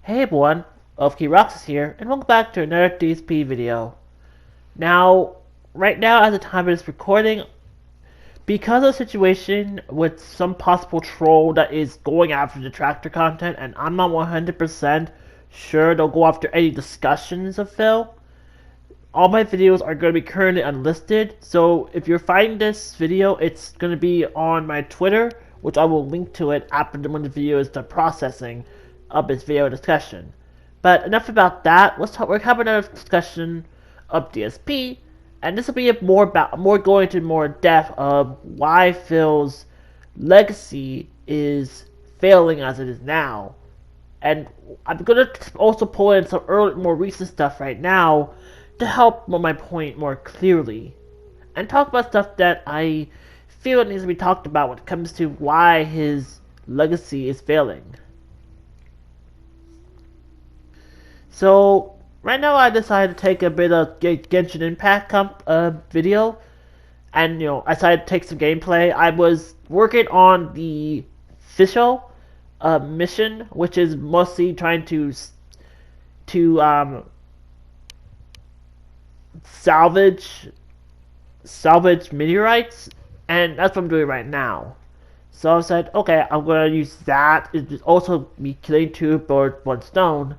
Hey everyone, Roxas here, and welcome back to another DSP video. Now, right now at the time of this recording, because of the situation with some possible troll that is going after detractor content, and I'm not 100% sure they'll go after any discussions of Phil, all my videos are going to be currently unlisted, so if you're finding this video, it's going to be on my Twitter, which I will link to it after when the video is done processing of this video discussion. But enough about that. We're having another discussion of DSP, and this will be more going into more depth of why Phil's legacy is failing as it is now. And I'm gonna also pull in some more recent stuff right now to help my point more clearly, and talk about stuff that I feel it needs to be talked about when it comes to why his legacy is failing. So right now I decided to take a bit of Genshin Impact video, and I decided to take some gameplay. I was working on the official mission, which is mostly trying to salvage meteorites, and that's what I'm doing right now. So I said, okay, I'm gonna use that. It's also me killing two birds, one stone.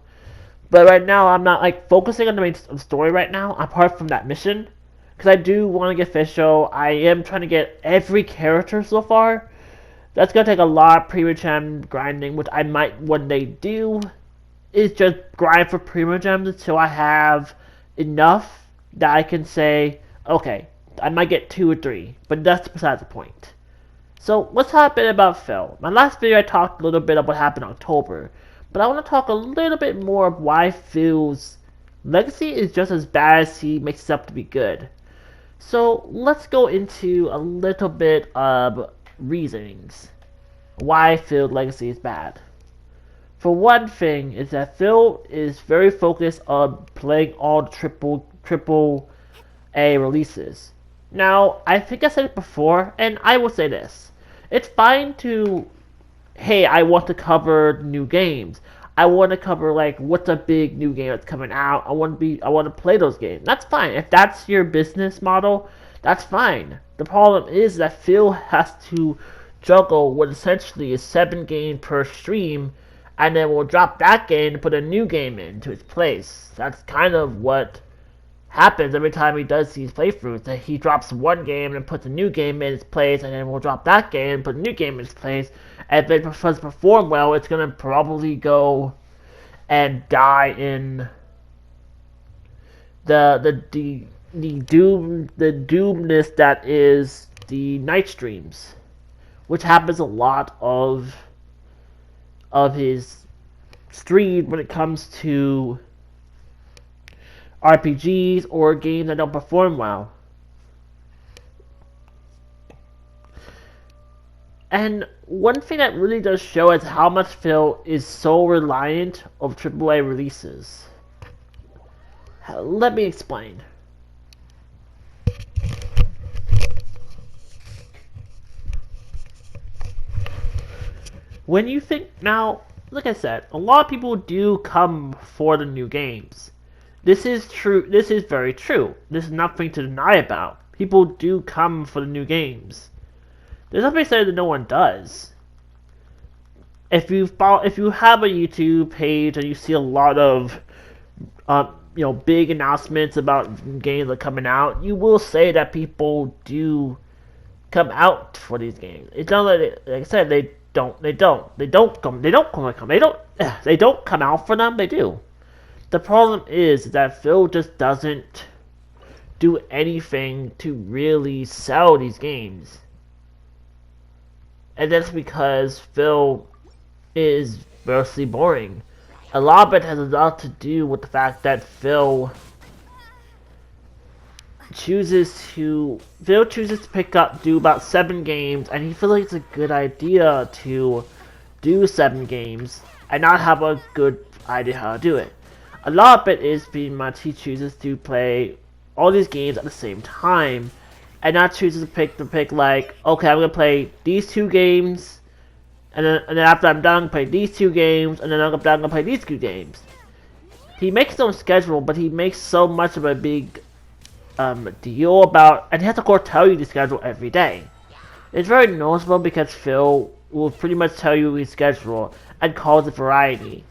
But right now, I'm not focusing on the main story right now, apart from that mission, because I do want to get official. I am trying to get every character so far. That's gonna take a lot of Primogem grinding, which I might one day do. Is just grind for Primogems until I have enough that I can say, okay, I might get 2 or 3, but that's besides the point. So let's talk a bit about Phil. My last video I talked a little bit about what happened in October, but I want to talk a little bit more of why Phil's legacy is just as bad as he makes it up to be good. So let's go into a little bit of reasonings why Phil's legacy is bad. For one thing is that Phil is very focused on playing all the triple A releases. Now, I think I said it before, and I will say this. It's fine to, hey, I want to cover new games. I want to cover what's a big new game that's coming out. I want to play those games. That's fine. If that's your business model, that's fine. The problem is that Phil has to juggle what essentially is 7 games per stream, and then we'll drop that game and put a new game into its place. That's kind of what happens every time he does these playthroughs. That he drops one game and puts a new game in its place, and then we'll drop that game and put a new game in its place. And if it does perform well, it's gonna probably go and die in the doomness that is the night streams, which happens a lot of his stream when it comes to RPGs or games that don't perform well. And one thing that really does show is how much Phil is so reliant of AAA releases. Let me explain. When you think, now, like I said, a lot of people do come for the new games. This is true. This is very true. There's nothing to deny about. People do come for the new games. There's nothing to say that no one does. If you have a YouTube page and you see a lot of big announcements about games that are coming out, you will say that people do come out for these games. It's not like I said, they don't come out for them. They do. The problem is that Phil just doesn't do anything to really sell these games. And that's because Phil is mostly boring. A lot of it has a lot to do with the fact that Phil chooses to do about 7 games, and he feels like it's a good idea to do 7 games and not have a good idea how to do it. A lot of it is pretty much he chooses to play all these games at the same time, and not chooses to pick okay, I'm gonna play these 2 games and then after I'm done, play these 2 games, and then I'm done, play these 2 games. He makes his own schedule, but he makes so much of a big deal about, and he has to, of course, tell you the schedule every day. It's very noticeable because Phil will pretty much tell you his schedule and calls it variety.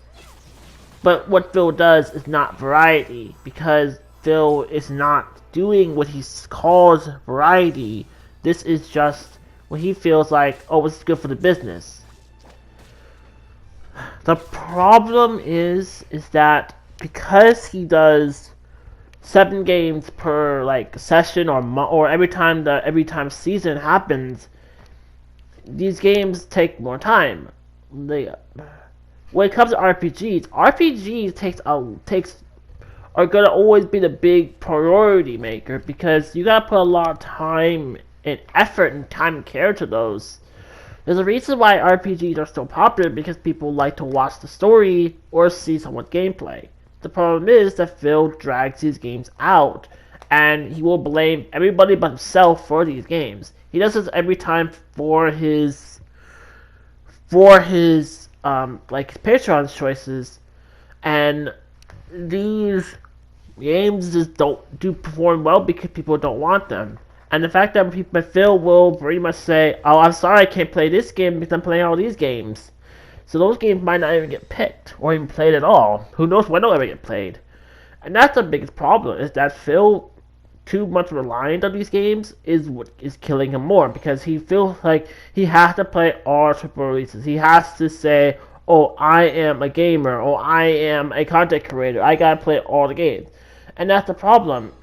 But what Phil does is not variety, because Phil is not doing what he calls variety. This is just what he feels like, oh, it's good for the business. The problem is that because he does 7 games per like session or every time season happens, these games take more time. When it comes to RPGs are gonna always be the big priority maker, because you gotta put a lot of time and effort and time and care to those. There's a reason why RPGs are still popular, because people like to watch the story or see someone's gameplay. The problem is that Phil drags these games out, and he will blame everybody but himself for these games. He does this every time for his like Patreon choices, and these games just don't perform well because people don't want them. And the fact that Phil will pretty much say, oh, I'm sorry I can't play this game because I'm playing all these games. So those games might not even get picked or even played at all. Who knows when they'll ever get played. And that's the biggest problem, is that Phil, too much reliant on these games, is what is killing him more, because he feels like he has to play all triple releases. He has to say, oh, I am a gamer, or I am a content creator, I gotta play all the games. And that's the problem.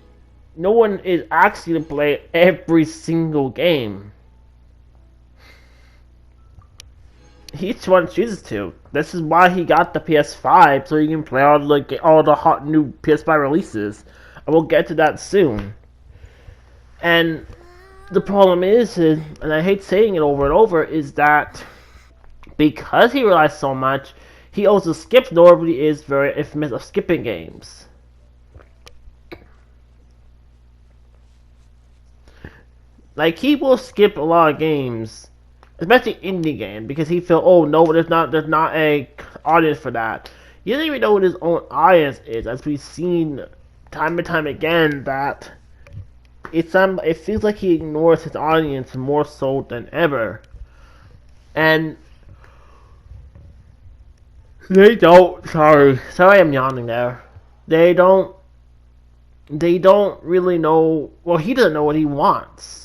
No one is actually to play every single game. Each one chooses to. This is why he got the PS5, so you can play all the hot new PS5 releases. And we'll get to that soon. And the problem is, and I hate saying it over and over, is that because he relies so much, he also skips. Nobody is very infamous of skipping games. Like, he will skip a lot of games, especially indie games, because he feels, oh no, there's not a audience for that. He doesn't even know what his own audience is, as we've seen time and time again, that it feels like he ignores his audience more so than ever. And they don't, sorry I'm yawning there. They don't really know, well, he doesn't know what he wants.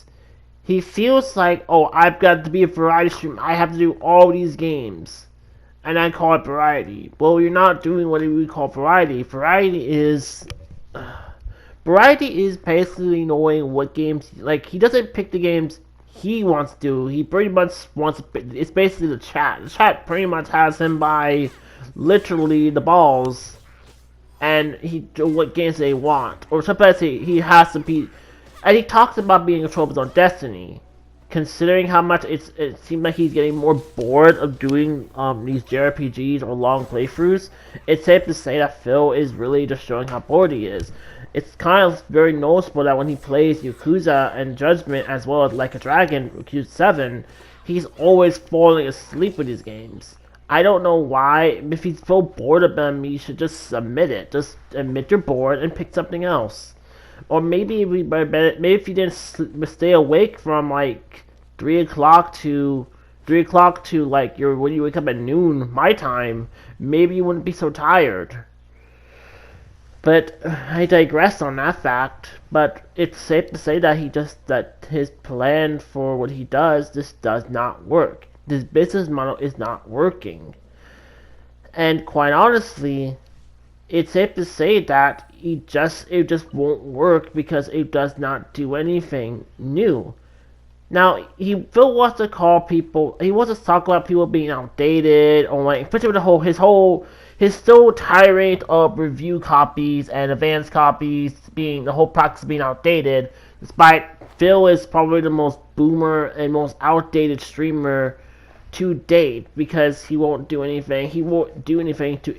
He feels like, oh, I've got to be a variety stream, I have to do all these games, and I call it variety. Well, you're not doing what we call variety. Variety is basically knowing what games, like, he doesn't pick the games he wants to do. He pretty much wants to, it's basically the chat. The chat pretty much has him by literally the balls, and what games they want. Or sometimes he has to be. And he talks about being in trouble on Destiny, considering how much it seems like he's getting more bored of doing these JRPGs or long playthroughs. It's safe to say that Phil is really just showing how bored he is. It's kind of very noticeable that when he plays Yakuza and Judgment, as well as Like a Dragon, Yakuza 7, he's always falling asleep with these games. I don't know why. If he's so bored of them, you should just submit it. Just admit you're bored and pick something else. Or maybe if you didn't stay awake from like 3 o'clock to like when you wake up at noon my time, maybe you wouldn't be so tired. But I digress on that fact. But it's safe to say that his plan for what he does just does not work. This business model is not working. And quite honestly, it's safe to say that it just won't work because it does not do anything new. Now, Phil wants to talk about people being outdated, or like, especially with his still tirade of review copies and advanced copies being the whole practice being outdated, despite Phil is probably the most boomer and most outdated streamer to date, because he won't do anything to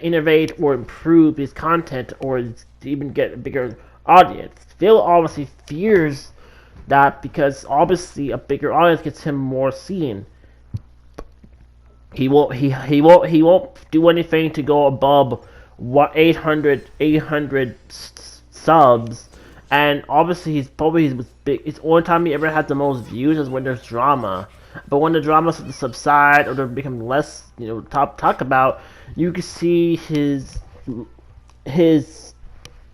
innovate or improve his content or to even get a bigger audience. Phil obviously fears that, because obviously a bigger audience gets him more seen. He won't do anything to go above what 800 subs, and obviously his big. His only time he ever had the most views is when there's drama. But when the drama subside or they become less, talk about, you can see his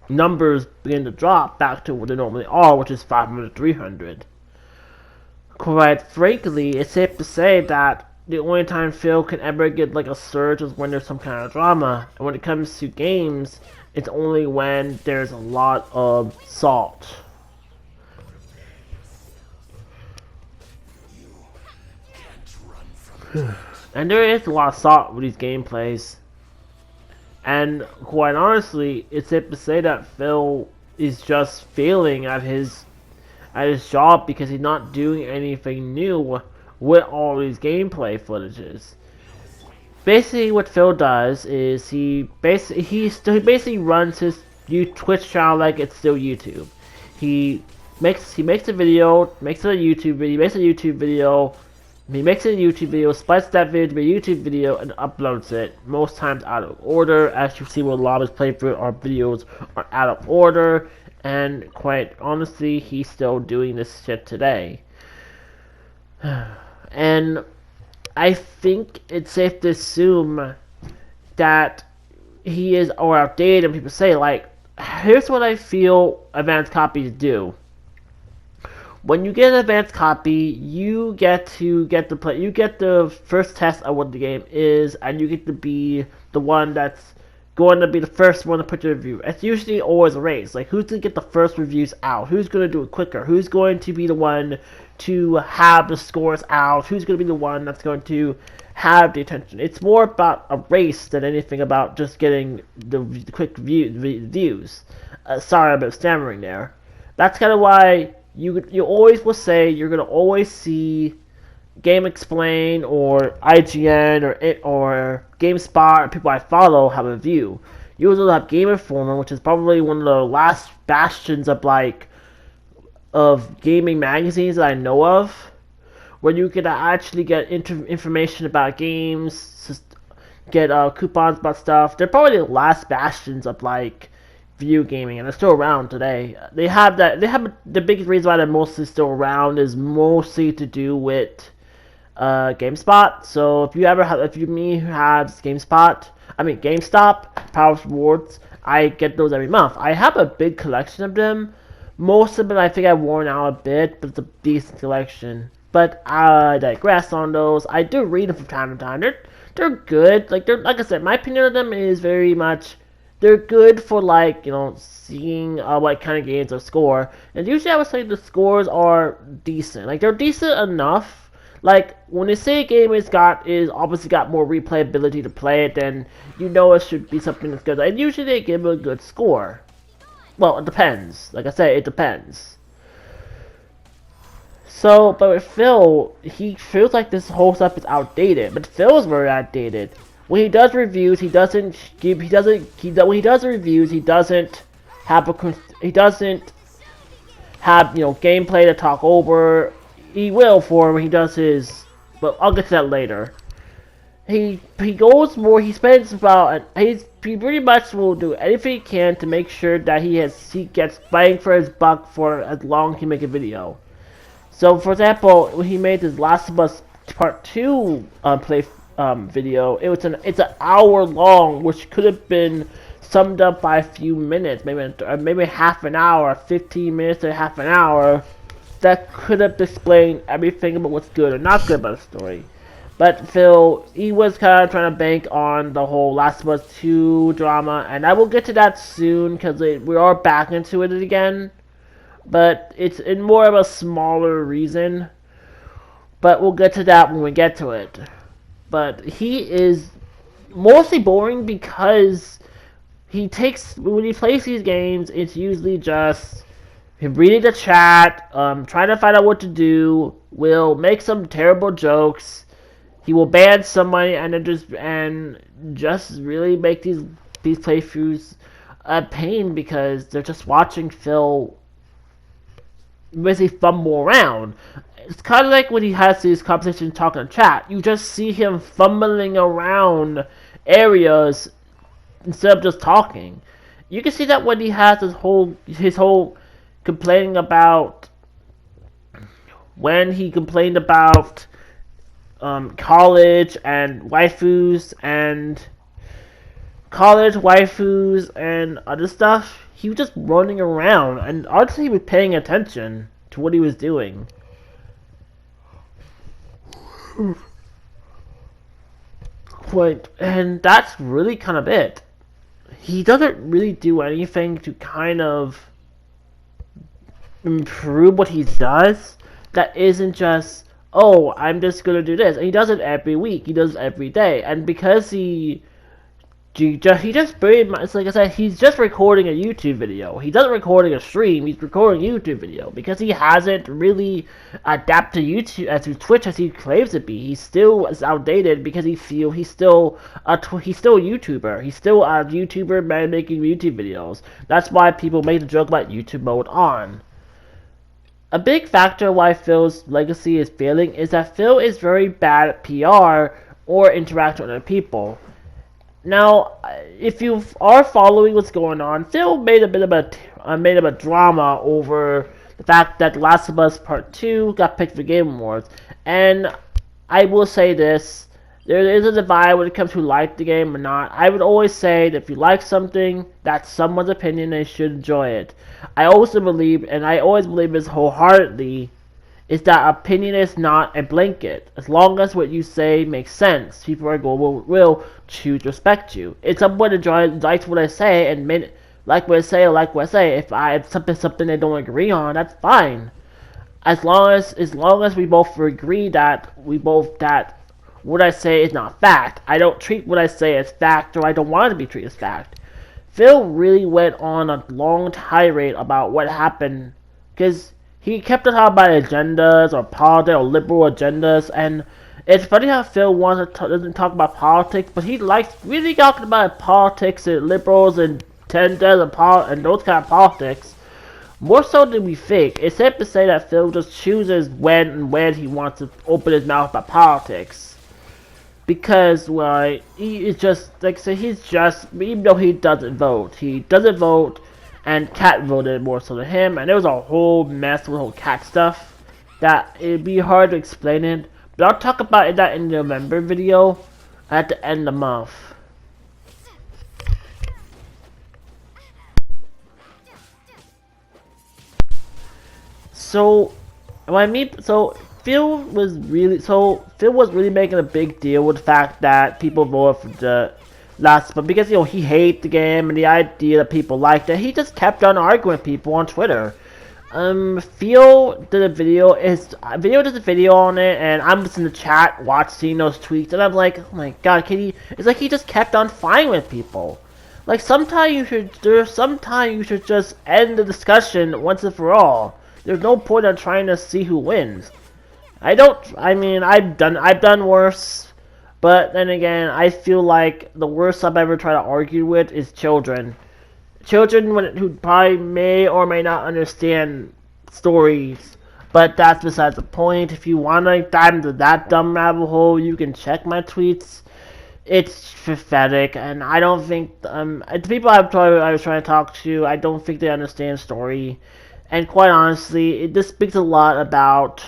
numbers begin to drop back to what they normally are, which is 500, 300. Quite frankly, it's safe to say that the only time Phil can ever get like a surge is when there's some kind of drama. And when it comes to games, it's only when there's a lot of salt. And there is a lot of salt with these gameplays. And quite honestly, it's safe to say that Phil is just failing at his job because he's not doing anything new with all these gameplay footages. Basically, what Phil does is he basically runs his Twitch channel like it's still YouTube. He makes a video, makes it a YouTube video, makes a YouTube video. He makes a YouTube video, splices that video to a YouTube video, and uploads it. Most times out of order, as you see with a lot of his playthrough, our videos are out of order. And quite honestly, he's still doing this shit today. And I think it's safe to assume that he is outdated, and people say, like, here's what I feel advanced copies do. When you get an advanced copy, you get the first test of what the game is, and you get to be the one that's going to be the first one to put your review. It's usually always a race. Like, who's going to get the first reviews out? Who's going to do it quicker? Who's going to be the one to have the scores out? Who's going to be the one that's going to have the attention? It's more about a race than anything about just getting the quick views. Sorry about stammering there. That's kind of why you always will say you're going to always see Game Explain or IGN or GameSpot or people I follow have a view. You also have Game Informer, which is probably one of the last bastions of gaming magazines that I know of, where you can actually get information about games, get coupons about stuff. They're probably the last bastions of video gaming, and they're still around today. The biggest reason why they're mostly still around is mostly to do with GameSpot. So if you have GameStop, Power Rewards, I get those every month. I have a big collection of them. Most of them I think I've worn out a bit, but it's a decent collection. But I digress on those. I do read them from time to time. They're good. Like I said, my opinion of them is very much they're good for seeing what kind of games are score. And usually I would say the scores are decent. Like, they're decent enough. Like, when they say a game is obviously got more replayability to play it, then you know it should be something that's good. And usually they give a good score. Well, it depends. Like I said, it depends. So, but with Phil, he feels like this whole stuff is outdated. But Phil is very outdated. When he does reviews, he doesn't have gameplay to talk over. He will when he does his, but I'll get to that later. He goes more. He spends about he pretty much will do anything he can to make sure that he gets bang for his buck for as long as he make a video. So, for example, when he made his Last of Us Part 2 video, it's an hour long, which could have been summed up by a few minutes, maybe half an hour, 15 minutes or half an hour. That could have explained everything about what's good or not good about the story. But Phil, he was kind of trying to bank on the whole Last of Us 2 drama, and I will get to that soon because we are back into it again. But it's in more of a smaller reason. But we'll get to that when we get to it. But he is mostly boring because when he plays these games, it's usually just him reading the chat, trying to find out what to do, will make some terrible jokes, he will ban somebody, and just really make these playthroughs a pain because they're just watching Phil basically fumble around. It's kind of like when he has these conversations talking in chat. You just see him fumbling around areas instead of just talking. You can see that when he has his whole complaining about when he complained about college waifus and other stuff. He was just running around, and honestly, he was paying attention to what he was doing. And that's really kind of it. He doesn't really do anything to kind of improve what he does that isn't just, oh, I'm just gonna do this. And he does it every week. He does it every day. And because he just very much, like I said, he's just recording a YouTube video. He doesn't recording a stream. He's recording a YouTube video because he hasn't really adapted to YouTube as to Twitch as he claims to be. He still is outdated because he's still a YouTuber. He's still a YouTuber man making YouTube videos. That's why people make the joke about YouTube mode on. A big factor why Phil's legacy is failing is that Phil is very bad at PR or interacting with other people. Now, if you are following what's going on, Phil made a bit of a drama over the fact that Last of Us Part 2 got picked for Game Awards. And I will say this, there is a divide when it comes to like the game or not. I would always say that if you like something, that's someone's opinion and they should enjoy it. I always believe this wholeheartedly, is that opinion is not a blanket. As long as what you say makes sense, people will choose to respect you. It's someone likes what I say and like what I say or like what I say. If something they don't agree on, that's fine. As long as we both agree that what I say is not fact. I don't treat what I say as fact, or I don't want it to be treated as fact. Phil really went on a long tirade about what happened, because he kept on talking about agendas or politics or liberal agendas, and it's funny how Phil doesn't talk about politics, but he likes really talking about politics and liberals and agendas and those kind of politics, more so than we think. It's safe to say that Phil just chooses when and where he wants to open his mouth about politics. Because, well, he is just, like I said, even though he doesn't vote, and Cat voted more so than him, and there was a whole mess with the whole Cat stuff that it'd be hard to explain it, but I'll talk about that in the November video at the end of the month. Phil was really making a big deal with the fact that people voted for the last, but because he hated the game and the idea that people liked it, he just kept on arguing with people on Twitter. Phil did a video on it, and I'm just in the chat watching those tweets, and I'm like, oh my god, it's like he just kept on fighting with people. Like, sometimes you should just end the discussion once and for all. There's no point in trying to see who wins. I've done worse, but then again, I feel like the worst I've ever tried to argue with is children. Children who probably may or may not understand stories, but that's besides the point. If you want to dive into that dumb rabbit hole, you can check my tweets. It's pathetic, and I don't think the people I was trying to talk to, I don't think they understand story. And quite honestly, this speaks a lot about,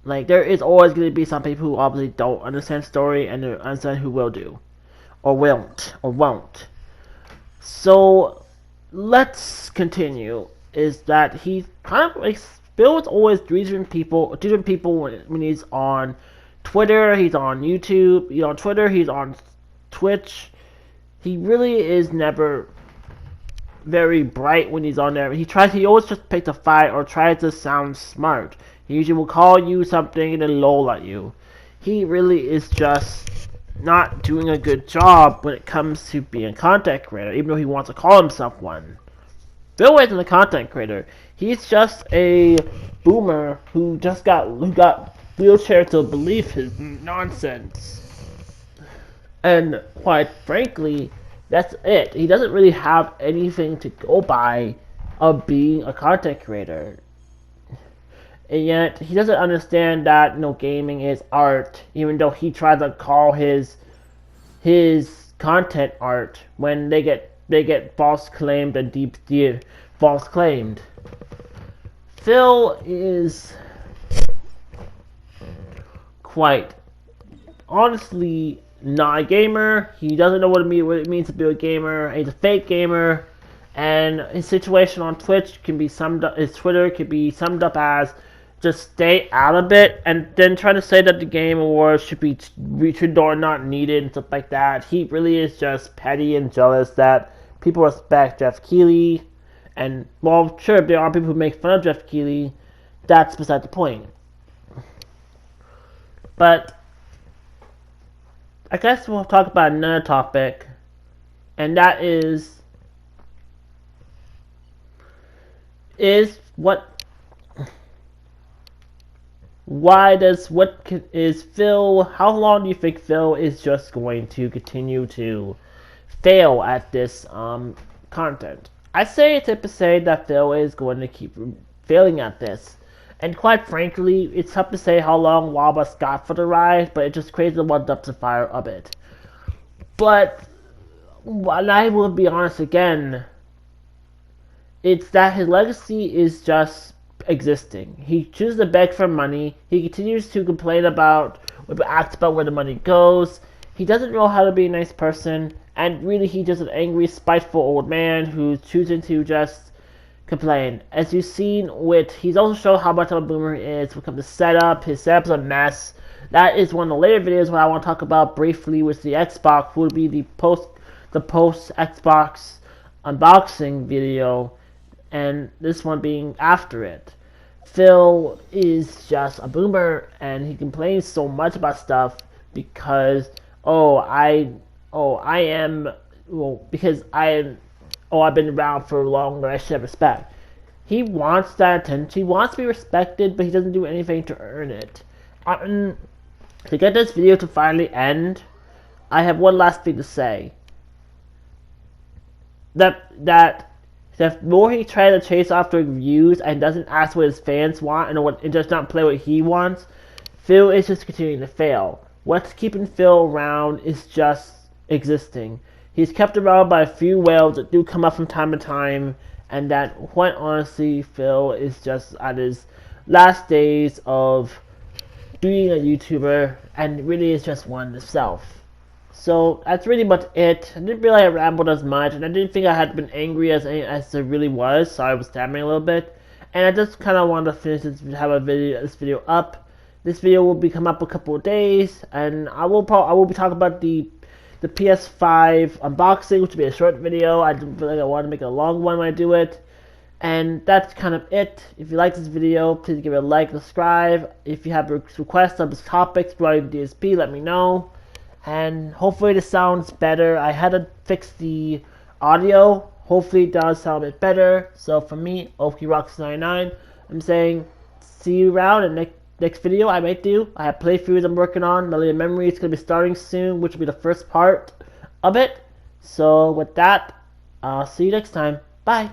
like, there is always going to be some people who obviously don't understand story, and there understand who will do, or won't. So let's continue. Is that he kind of like Bill is always different people when he's on Twitter, he's on YouTube, he's on Twitter, he's on Twitch. He really is never very bright when he's on there. He always just picks a fight or tries to sound smart. He usually will call you something and then lol at you. He really is just not doing a good job when it comes to being a content creator, even though he wants to call himself one. Bill isn't a content creator. He's just a boomer who got wheelchair to believe his nonsense. And quite frankly, that's it. He doesn't really have anything to go by of being a content creator. And yet he doesn't understand that gaming is art, even though he tries to call his content art when they get false claimed and deep false claimed. Phil is quite honestly not a gamer. He doesn't know what it means to be a gamer. He's a fake gamer, and his situation on Twitch can be summed up. His Twitter can be summed up as just stay out of it, and then try to say that the Game Awards should or not needed and stuff like that. He really is just petty and jealous that people respect Jeff Keighley, and well, sure, there are people who make fun of Jeff Keighley. That's beside the point. But I guess we'll talk about another topic, and that is Phil? How long do you think Phil is just going to continue to fail at this content? I say it's safe to say that Phil is going to keep failing at this, and quite frankly, it's tough to say how long Waba's got for the ride, but it just creates the one dumpster fire of it. But and I will be honest again, it's that his legacy is just existing. He chooses to beg for money. He continues to complain about, act about where the money goes. He doesn't know how to be a nice person, and really he's just an angry, spiteful old man who's choosing to just complain. As you've seen he's also shown how much of a boomer he is when it comes to setup. His setup's a mess. That is one of the later videos what I want to talk about briefly with the Xbox, would be the post Xbox unboxing video, and this one being after it. Phil is just a boomer, and he complains so much about stuff because I've been around for longer, I should have respect. He wants that attention. He wants to be respected, but he doesn't do anything to earn it. To get this video to finally end, I have one last thing to say. That the more he tries to chase after views and doesn't ask what his fans want and does not play what he wants, Phil is just continuing to fail. What's keeping Phil around is just existing. He's kept around by a few whales that do come up from time to time, and that, quite honestly, Phil is just at his last days of being a YouTuber, and really is just one himself. So that's really much it. I didn't realize I rambled as much, and I didn't think I had been angry as there really was, so I was stammering a little bit. And I just kind of wanted to finish this video up. This video will be come up a couple of days, and I will be talking about the PS5 unboxing, which will be a short video. I didn't feel like I wanted to make a long one when I do it. And that's kind of it. If you like this video, please give it a like, subscribe. If you have requests on this topics regarding DSP, let me know. And hopefully this sounds better. I had to fix the audio. Hopefully it does sound a bit better. So for me, OkiRocks99, I'm saying see you around in the next video I might do. I have playthroughs I'm working on. Melody of Memory is going to be starting soon, which will be the first part of it. So with that, I'll see you next time. Bye.